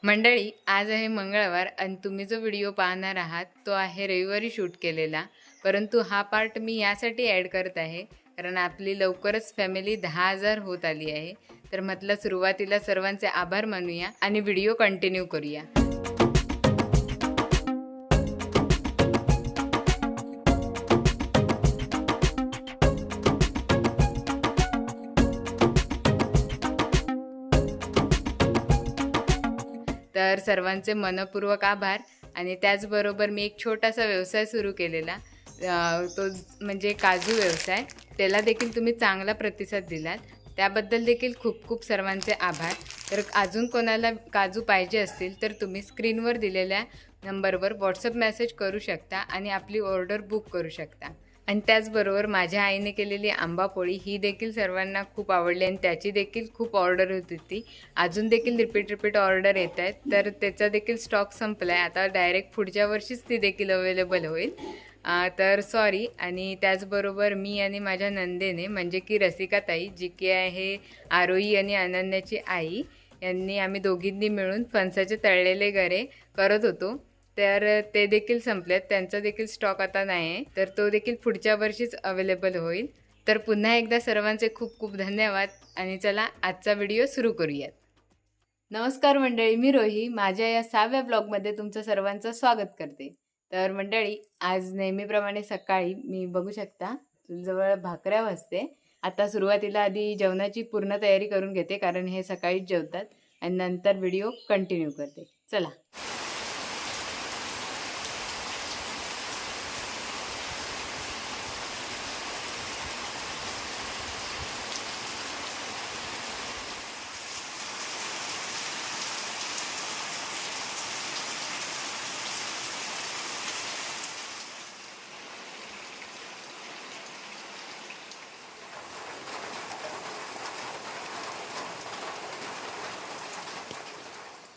मंडळी, आज आहे मंगळवार आणि तुम्ही जो व्हिडिओ पाहणार आहात तो आहे रविवारी शूट केलेला. परंतु हा पार्ट मी यासाठी ॲड करत आहे कारण आपली लवकरच फॅमिली 10,000 होत आली आहे. तर म्हटलं सुरुवातीला सर्वांचे आभार मानूया आणि व्हिडिओ कंटिन्यू करूया. तर सर्वांचे मनपूर्वक आभार. आणि त्याचबरोबर मी एक छोटासा व्यवसाय सुरू केलेला, तो म्हणजे काजू व्यवसाय. त्याला देखील तुम्ही चांगला प्रतिसाद दिलात, त्याबद्दल देखील खूप खूप सर्वांचे आभार. तर अजून कोणाला काजू पाहिजे असतील तर तुम्ही स्क्रीनवर दिलेल्या नंबरवर व्हॉट्सअप मेसेज करू शकता आणि आपली ऑर्डर बुक करू शकता. आणि त्याचबरोबर माझ्या आईने केलेली आंबापोळी ही देखील सर्वांना खूप आवडली आणि त्याची देखील खूप ऑर्डर होत होती. अजून देखील रिपीट ऑर्डर येत आहेत. तर त्याचा देखील स्टॉक संपला आहे. आता डायरेक्ट पुढच्या वर्षीच ती देखील अवेलेबल होईल. तर सॉरी. आणि त्याचबरोबर मी आणि माझ्या नंदेने म्हणजे की रसिकाताई, जी की आहे आरोही आणि अनन्याची आई, यांनी आम्ही दोघींनी मिळून फणसाचे तळलेले गरे करत होतो. तर ते देखील संपलेत. त्यांचा देखील स्टॉक आता नाही आहे. तर तो देखील पुढच्या वर्षीच अवेलेबल होईल. तर पुन्हा एकदा सर्वांचे खूप खूप धन्यवाद. आणि चला आजचा व्हिडिओ सुरू करूयात. नमस्कार मंडळी, मी रोही माझ्या या 6व्या ब्लॉगमध्ये तुमचं सर्वांचं स्वागत करते. तर मंडळी, आज नेहमीप्रमाणे सकाळी मी बघू शकता जवळ भाकऱ्या वाजते. आता सुरुवातीला आधी जेवणाची पूर्ण तयारी करून घेते कारण हे सकाळीच जेवतात आणि नंतर व्हिडिओ कंटिन्यू करते. चला.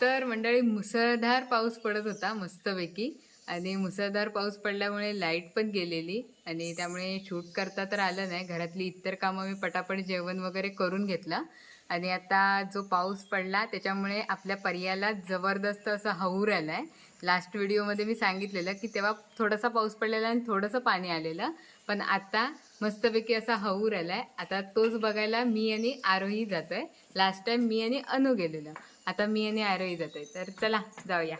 तर मंडळी, मुसळधार पाऊस पडत होता मस्तपैकी. आणि मुसळधार पाऊस पडल्यामुळे लाईट पण गेलेली आणि त्यामुळे शूट करता तर आलं नाही. घरातली इतर कामं मी पटापट जेवण वगैरे करून घेतलं. आणि आता जो पाऊस पडला त्याच्यामुळे आपल्या पर्याला जबरदस्त असं हऊर आलं आहे. लास्ट व्हिडिओमध्ये मी सांगितलेलं की तेव्हा थोडासा पाऊस पडलेला आणि थोडंसं पाणी आलेलं, पण आता मस्तपैकी असा हऊर आला आहे. आता तोच बघायला मी आणि आरोही जातो आहे. लास्ट टाईम मी आणि अनु गेलेलं, आता मी आणि आरोही जातोय. तर चला जाऊया.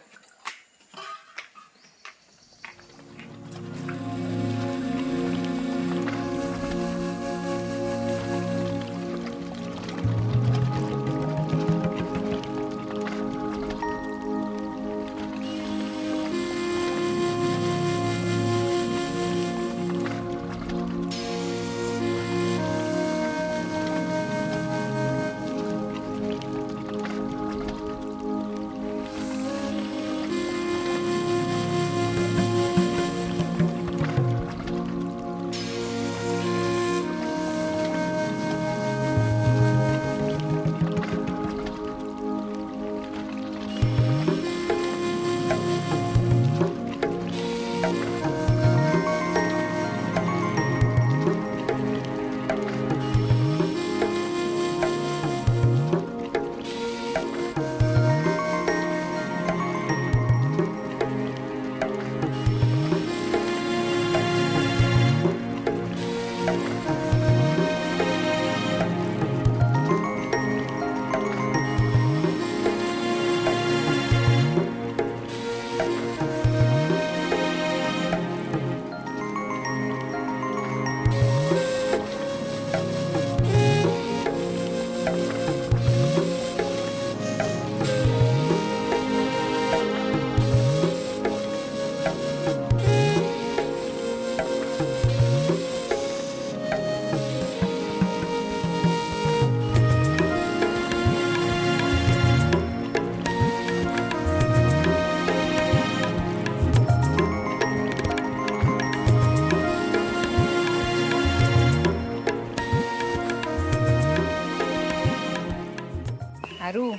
आरू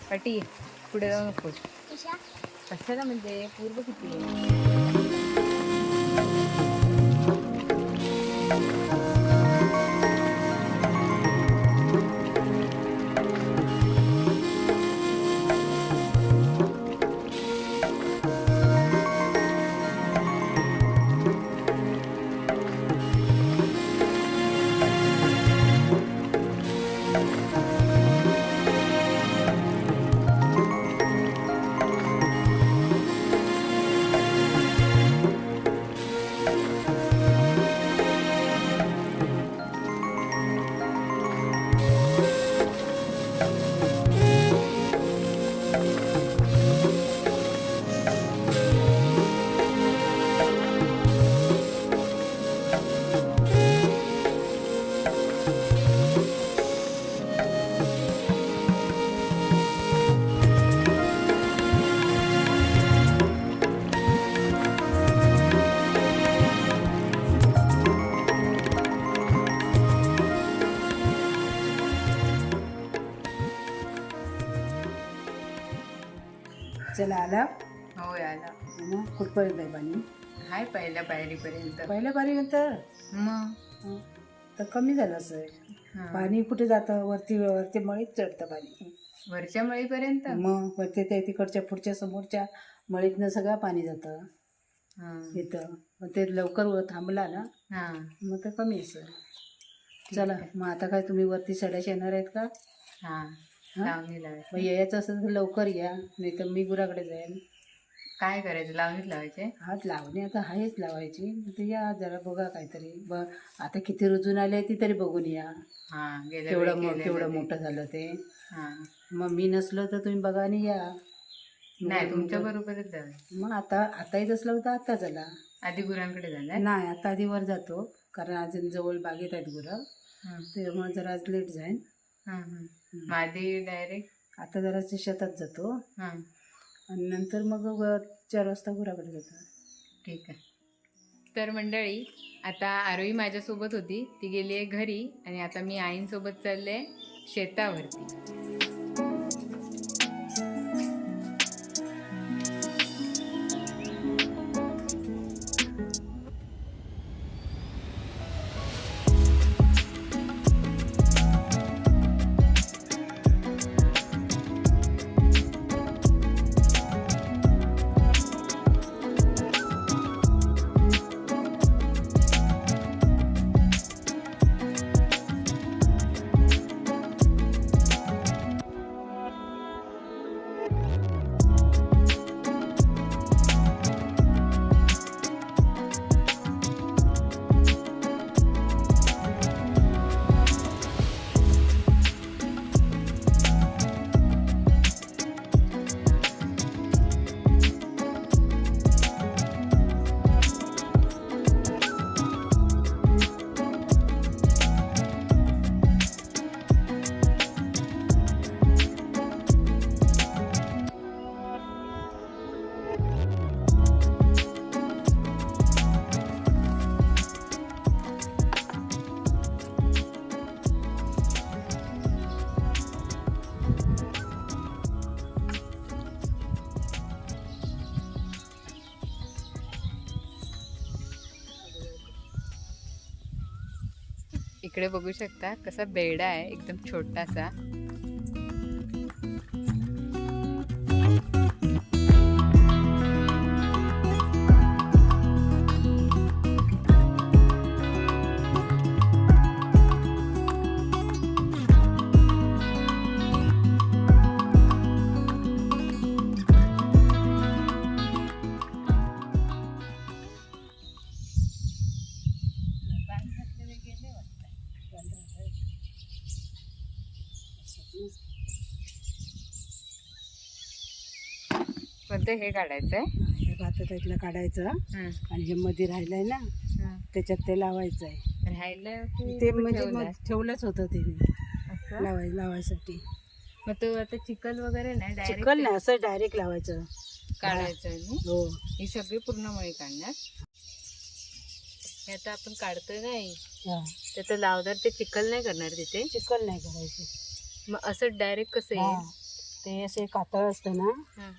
पाटी पुढे जाऊ नकोस. कशाला म्हणजे पूर्व किती आहे. चला आला हो आला. मग कुठपर्यंत आहे पाणी? हाय पहिल्या पायरीपर्यंत. पहिल्या पारीपर्यंत मग तर कमी झालं असं. हा. पाणी कुठे जातं? वरती वरती मळीत चढतं पाणी. वरच्या मळीपर्यंत. मग वरती ते तिकडच्या पुढच्या समोरच्या मळीतनं सगळं पाणी जातं हा. इथं. मग ते लवकर थांबला ना हा. मग ते कमी असेल. चला मग आता काय तुम्ही वरती चढायला येणार आहेत का? हा. हा? लावणी मग लावायची. यायचं असेल तर लवकर या, नाही तर मी गुराकडे जाईल. काय करायचं? लावणीत लावायचे. हात लावणे आता आहेच लावायची. तर या जरा बघा काहीतरी. आता किती रुजून आले ती तरी बघून या. हा. गेल्या केवढं वेळी केलेलं केवढं ते. मोठं झालं ते. हा. मग मी नसलो तर तुम्ही बघा आणि या. नाही तुमच्या बरोबरच जाऊया. मग आताही असलं तर आता चला. आधी गुरांकडे जाणार. नाही आता आधी वर जातो, कारण अजून जवळ बागेत आहेत गुरं, त्यामुळे जरा आज लेट जाईन. मग आधी डायरेक्ट आता जराशी शेतात जातो हा. आणि नंतर मग 4 वाजता गुराकडे जातो. ठीक आहे. तर मंडळी आता आरोही माझ्यासोबत होती, ती गेली आहे घरी आणि आता मी आईंसोबत चालले शेतावरती. इकडे बघू शकता कसा बेडा आहे, एकदम छोटासा. कोणतं हे काढायचंय? हे भात त्यातलं काढायचं आणि जे मध्ये राहिलंय ना त्याच्यात ते लावायचं आहे. राहिलं ते म्हणजे मग ठेवलंच होतं ते असं लावायसाठी. मग तो आता चिखल वगैरे नाही, चिखल नाही, असं डायरेक्ट लावायचं काढायचं आहे. हो. ही सगळी पूर्ण मळी काढणार. हे आता आपण काढतोय नाही त्याचं लावणार, ते चिखल नाही करणार तिथे. चिखल नाही करायचं. मग असं डायरेक्ट कसं येईल? ते असे कातळ असतं ना,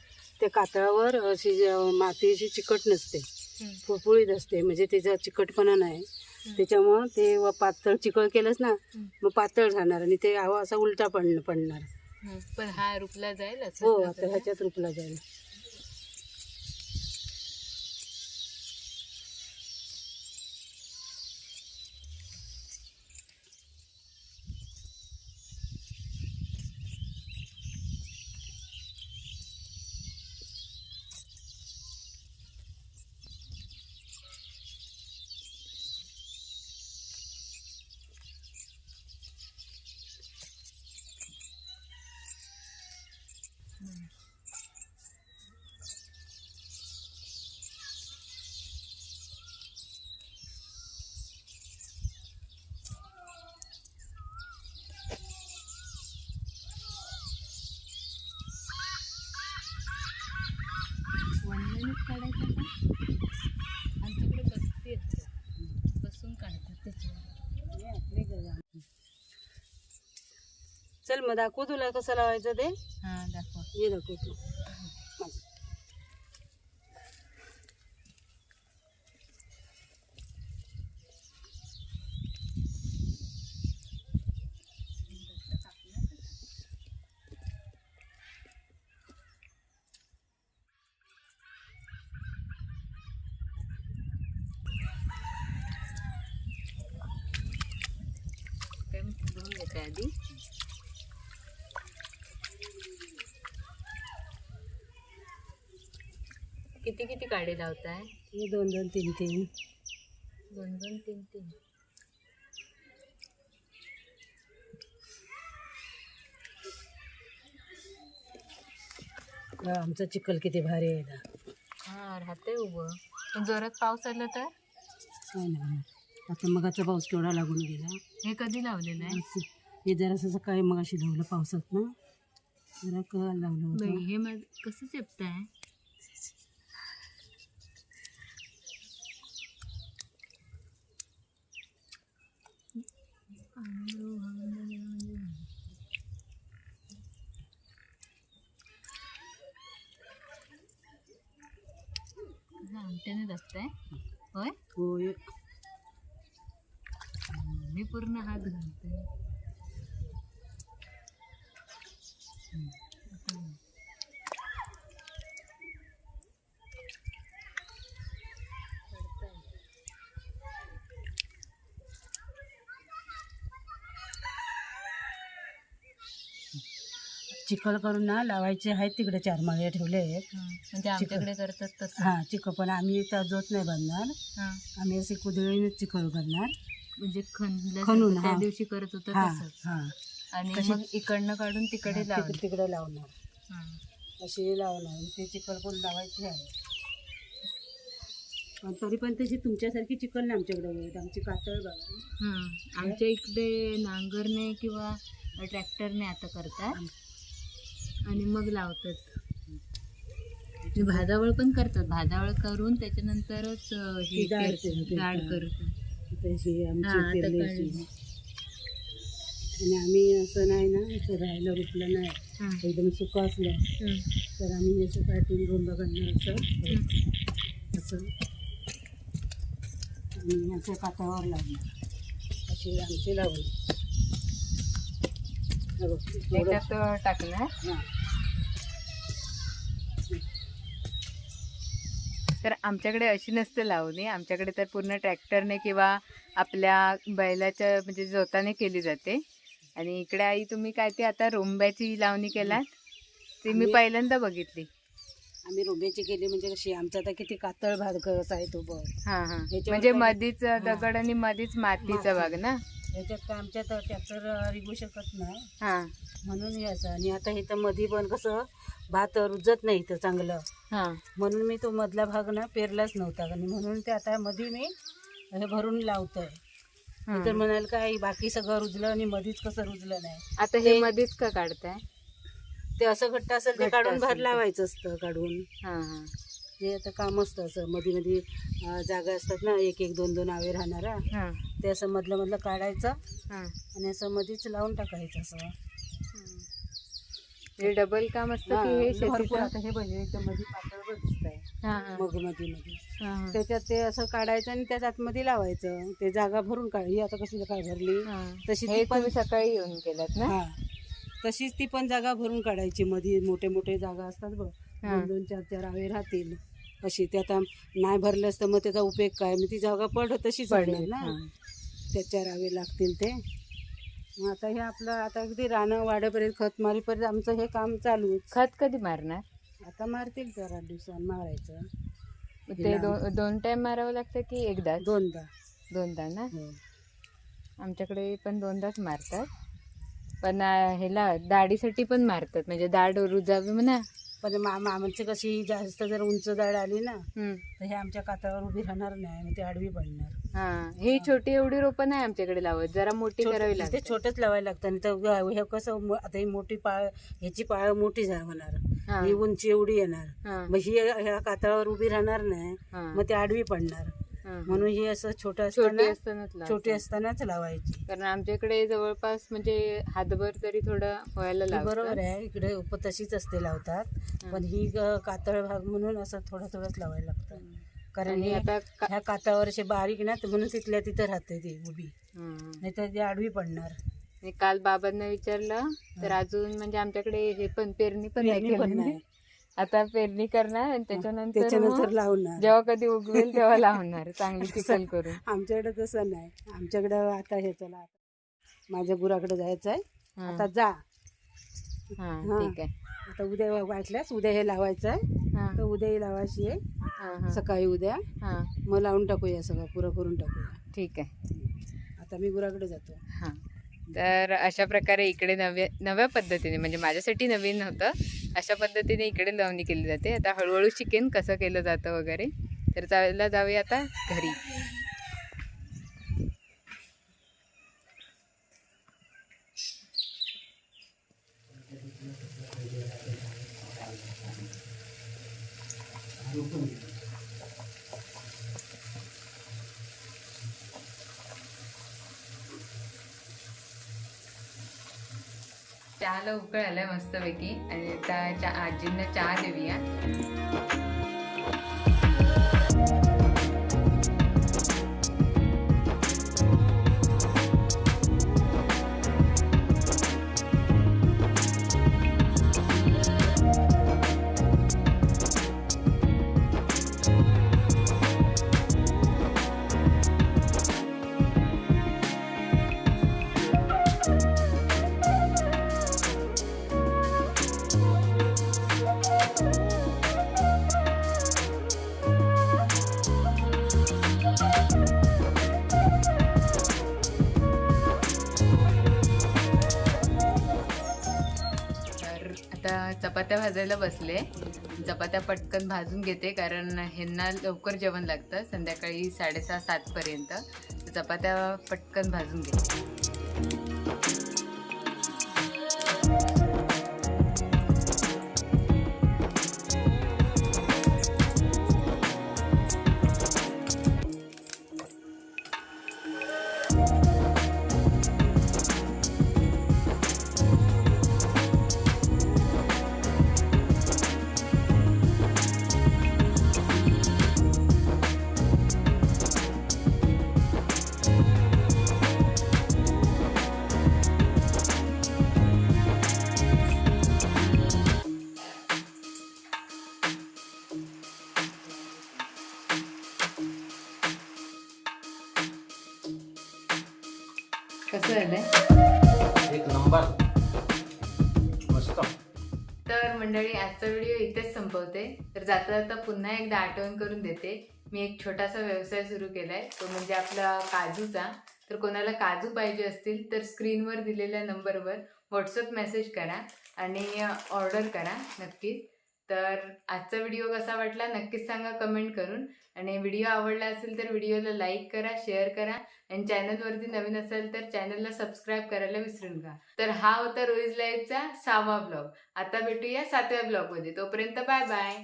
ते कातळावर अशी माती अशी चिकट नसते, फुळफुळीत असते, म्हणजे त्याचा चिकटपणा नाही. त्याच्यामुळं ते पातळ चिकळ केलंच ना मग पातळ राहणार आणि ते हवा असा उलटा पडणार. पण हा रुपला जाईल. हो, आता ह्याच्यात रुपला जाईल. चल मग दाखवू तुला कसं लावायचं ते. हा दाखव. ये दाखवतो. धुवून घेते आधी. किती किती काडी लावताय? हे 2 2 3 3. 2 2 3 3. आमचा चिखल किती भारी आहे ना. हा राहते उभं. पण जोरात पाऊस आला तर काय नाही. आता मगाचा पाऊस केवढा लागून गेला. हे कधी लावलेलं आहे? हे जरासं सकाळी मगाशी लावलं पावसात ना, जरा लावलं होतं. हे कसं चेपताय? आमट्याने दाखताय होय? होय. मी पूर्ण हात घालते. चिखल करून ना लावायचे आहेत तिकडे 4 माळे ठेवले आहेत. म्हणजे आमच्याकडे करतात तसं. हां चिखल, पण आम्ही त्या जोत नाही बांधणार. हां आम्ही असे कुदळीनेच चिखल करणार. म्हणजे खणून, त्या हां. दिवशी करत होतं हां तसंच. हां आणि कशी- मग इकडनं काढून तिकडे लावलं. तिकडे लावणार. हां. अशी लावणार. ते चिखल पण लावायची आहे. पण तरी पण तशी तुमच्यासारखी चिखल नाही आमच्याकडे होत. आमची कातळ बघा. हां आमच्या इकडे नांगरने किंवा ट्रॅक्टरने आता करतात आणि मग लावतात. भाजावळ पण करतात. भाजावळ करून त्याच्यानंतरच हे डाळ डाळ करतात. तशी हां, आमची आता पेरण्याची. कळलं. आणि आम्ही असं नाही ना, असं राहायला रुपलं नाही. हां. एकदम सुकं असलं तर आम्ही असं काटून रोंबा करणार असं असं आणि असं काठावर लावणार. अशी आमची लावली. हे बघ, थोडं- त्याच्यात टाकणार. हां. तर आमच्याकडे अशी नसते लावणी. आमच्याकडे तर पूर्ण ट्रॅक्टरने किंवा आपल्या बैलाच्या म्हणजे जोताने केली जाते. आणि इकडे आई तुम्ही काय ते आता रोंब्याची लावणी केलात ती मी पहिल्यांदा बघितली. आम्ही रोंब्याची केली म्हणजे कशी, आमचा आता किती कातळ भाग कसा आहे तो बघ. हां हां याच्यावर म्हणजे काय- मधीच दगड आणि मधीच मातीचा भाग ना. याच्यात काय आमच्यात ट्रॅक्टर रिगू शकत नाही हां म्हणून हे असं. आणि आता इथं मधी पण कसं भात रुजत नाही इथं चांगलं, हां म्हणून मी तो मधला भाग ना पेरलाच नव्हता. आणि म्हणून ते आता मध्ये मी हे भरून लावतोय. तर म्हणाल काय बाकी सगळं रुजलं आणि मधीच कसं रुजलं नाही. आता हे मधीच का काढताय? ते असं घट्ट असेल ते घट्ट काढून असेल भात ते. लावायचं असतं काढून. हां हां ते आता काम असतं असं मध्ये मध्ये जागा असतात ना, 1 1 2 2 आवे राहणारा, हां ते असं मधलं मधलं काढायचं हां. आणि असं मधीच लावून टाकायचं असं. हे डबल काम असतं की हे भरपूर. शेतीचं? आता हे बघ इथं मध्ये पातळ दिसतंय हां हां मग मध्ये मध्ये हां त्याच्यात ते असं काढायचं आणि त्यात आतमध्ये लावायचं. ते जागा भरून काढ. ही आता कशी काय भरली हां. तशी हे ती पण तुम्ही सकाळी येऊन केलात ना? हा तशीच ती पण जागा भरून काढायची. मध्ये मोठे मोठे जागा असतात बघ, हा. 2 2 4 4 आवे राहतील अशी. ते आता नाही भरले असतं मग त्याचा उपयोग काय, मग ती जागा तशीच पडणार पडेल. ना. हां. त्यात 4 आवे लागतील ते. मग आता हे आपलं आता अगदी रानं वाढेपर्यंत खत मारीपर्यंत आमचं हे काम चालूच. खत कधी मारणार? आता मारतील 4 8 दिवसांनी मारायचं. ते दोन टाइम मारावं लागतं की एकदाच? 2दा. 2दा ना. हो. आमच्याकडे पण 2दाच मारतात. पण ह्याला दाढीसाठी पण मारतात, म्हणजे दाढ रुजावी म्हणा. पण आमची कशी जास्त जर उंच दाढ आली ना हम्म. तर हे आमच्या कातळावर उभी राहणार नाही, मग ते आडवी पडणार. हा ही छोटी एवढी रोपं नाही आमच्याकडे लावत, जरा मोठी करावी ते लागते. छोटंच लावायला लागतं. आणि तर हे कसं आता ही मोठी पाळ, ह्याची पाळ मोठी होणार, हा. ही उंची एवढी येणार, हा. मग ही ह्या कातळावर उभी राहणार नाही, हा. मग ती आडवी पडणार. म्हणून ही असं छोटी असतानाच छोटी असतानाच लावायची. कारण आमच्याकडे जवळपास म्हणजे हातभर तरी थोडं व्हायला ती लागतं. बरोबर आहे, इकडे तशीच असते लावतात, पण ही कातळ भाग म्हणून असं थोडंच लावायला लागतं. कारण आणि हे आता ह्या कातावर असे बारीक ना, तर म्हणून तिथल्या तिथं राहते ती उभी, नाही तर ती आडवी पडणार. आणि काल बाबांना विचारलं तर अजून म्हणजे आमच्याकडे हे पण पेरणी पण नाही. आता पेरणी करणार आणि त्याच्यानंतर मग लावणार. जेव्हा कधी उगवेल तेव्हा लावणार चांगली चिखल करून. आमच्याकडे तसं नाही. आमच्याकडे आता हे चला माझ्या गुराकडे जायचं आहे, आता जा. ठीक आहे. आता उद्या वाटल्यास उद्या हे लावायचं आहे, तर उद्याही लावायची आहे सकाळी उद्या. मग लावून टाकूया, सगळं पुरं करून टाकूया. ठीक आहे. आता मी गुराकडे जातो. तर अशा प्रकारे इकडे नव्या पद्धतीने, म्हणजे माझ्यासाठी नवीन होतं, अशा पद्धतीने इकडे लावणी केली जाते. आता हळूहळू शिकेन कसं केलं जातं वगैरे. तर जाऊया आता घरी. चहाला उकळ आलाय मस्तपैकी आणि आता आजींना चहा देऊया. आता चपात्या भाजायला बसले. चपात्या पटकन भाजून घेते कारण ह्यांना लवकर जेवण लागतं, संध्याकाळी 6:30-7 पर्यंत. चपात्या पटकन भाजून घेते. कसं झालंय? एक नंबर, मस्त. तर मंडळी, आजचा व्हिडिओ इथेच संपवते. तर जाता जाता पुन्हा एकदा आठवण करून देते, मी एक छोटासा व्यवसाय सुरू केलाय, तो म्हणजे आपला काजूचा. तर कोणाला काजू पाहिजे असतील तर स्क्रीनवर दिलेल्या नंबरवर व्हॉट्सअप मेसेज करा आणि ऑर्डर करा नक्कीच. तर आजचा व्हिडिओ कसा वाटला नक्कीच सांगा कमेंट करून. आणि व्हिडिओ आवडला असेल तर व्हिडिओला लाईक करा, शेअर करा आणि चॅनलवरती नवीन असेल तर चॅनलला सबस्क्राईब करायला विसरू नका. तर हा होता रोईज लाईफचा 6वा ब्लॉग. आता भेटूया 7व्या ब्लॉगमध्ये. तोपर्यंत बाय बाय.